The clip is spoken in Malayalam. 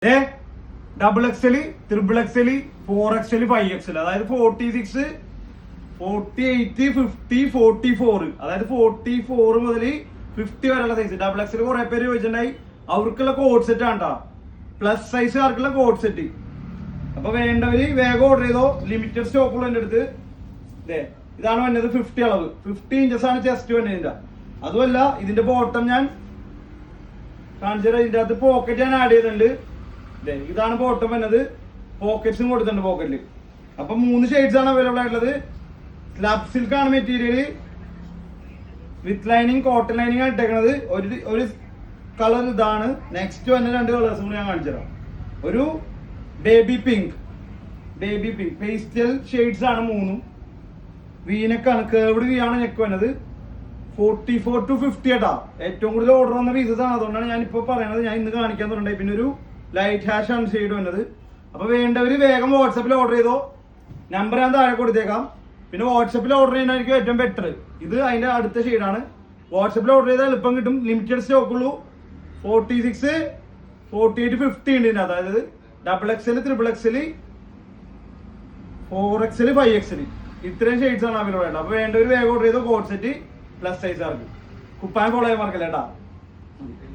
Double XL, triple XL, 4XL, 5XL, അതായത് 46, 48, 50, 44, അതായത് 44 മുതൽ 50 വരെയുള്ള സൈസ്. ഡബിൾ എക്സൽ കുറെ പേര് ചോദിച്ചിട്ടുണ്ടായി, അവർക്കുള്ള കോഡ് സെറ്റ് ആണ്ടാ, പ്ലസ് സൈസുകാർക്കുള്ള കോഡ് സെറ്റ്. അപ്പൊ വേണ്ടവര് വേഗം ഓർഡർ ചെയ്തോ, ലിമിറ്റഡ് സ്റ്റോക്കുള്ള എന്റെ അടുത്ത്. ഇതാണ് വന്നത് 50 അളവ്, 50 ഇഞ്ചസ് ആണ് ചെസ്റ്റ് വന്നതിന്റെ. അതുമല്ല ഇതിന്റെ ബോട്ടം ഞാൻ കാണിച്ചത്, ഇതിന്റെ അകത്ത് പോക്കറ്റ് ഞാൻ ആഡ് ചെയ്തിട്ടുണ്ട്. ഇതാണ് ബോട്ടം വന്നത്, പോക്കറ്റ്സും കൊടുത്തിട്ടുണ്ട് പോക്കറ്റില്. അപ്പൊ 3 ഷെയ്ഡ്സ് ആണ് അവൈലബിൾ ആയിട്ടുള്ളത്. സ്ലാബ് സിൽക്ക് ആണ് material, with lining, cotton lining ആണ് ഇട്ടേക്കണത്. ഒരു കളർ ഇതാണ്. നെക്സ്റ്റ് വന്ന 2 കളേഴ്സും കൂടി ഞാൻ കാണിച്ചു തരാം. ഒരു ബേബി പിങ്ക്, പേസ്റ്റൽ ഷെയ്ഡ്സ് ആണ് 3. വീനെക്കാണ്, കേർവ്ഡ് വി ആണ് നെക്ക് വന്നത്. 44 to 50 ഏട്ടാ ഏറ്റവും കൂടുതൽ ഓർഡർ വന്ന പീസസ് ആണ്. അതുകൊണ്ടാണ് ഞാൻ ഇപ്പൊ പറയണത്, ഞാൻ ഇന്ന് കാണിക്കാൻ തുടങ്ങി. പിന്നെ ഒരു ലൈറ്റ് ഹാഷ് ആണ് ഷെയ്ഡ് വന്നത്. അപ്പൊ വേണ്ടവര് വേഗം വാട്സപ്പിൽ ഓർഡർ ചെയ്തോ, നമ്പർ ഞാൻ താഴെ കൊടുത്തേക്കാം. പിന്നെ വാട്സപ്പിൽ ഓർഡർ ചെയ്യുന്നതായിരിക്കും ഏറ്റവും ബെറ്റർ. ഇത് അതിന്റെ അടുത്ത ഷെയ്ഡാണ്. വാട്സപ്പിൽ ഓർഡർ ചെയ്താൽ എളുപ്പം കിട്ടും. ലിമിറ്റഡ് സ്റ്റോക്ക് ഉള്ളൂ. 46, 48, 50 ഉണ്ട് ഇതിന്. അതായത് double XL, triple XL, 4XL, 5XL, ഇത്രയും ഷെയ്ഡ്സ് ആണ് അവൈലബിൾ ആയിട്ട്. അപ്പൊ വേണ്ടവര് വേഗം ഓർഡർ ചെയ്തോ. കോഡ് സെറ്റ് പ്ലസ് സൈസ് ആർക്ക് കുപ്പായം ഫോളോ ചെയ്യാൻ മറക്കല്ലേട്ടാ.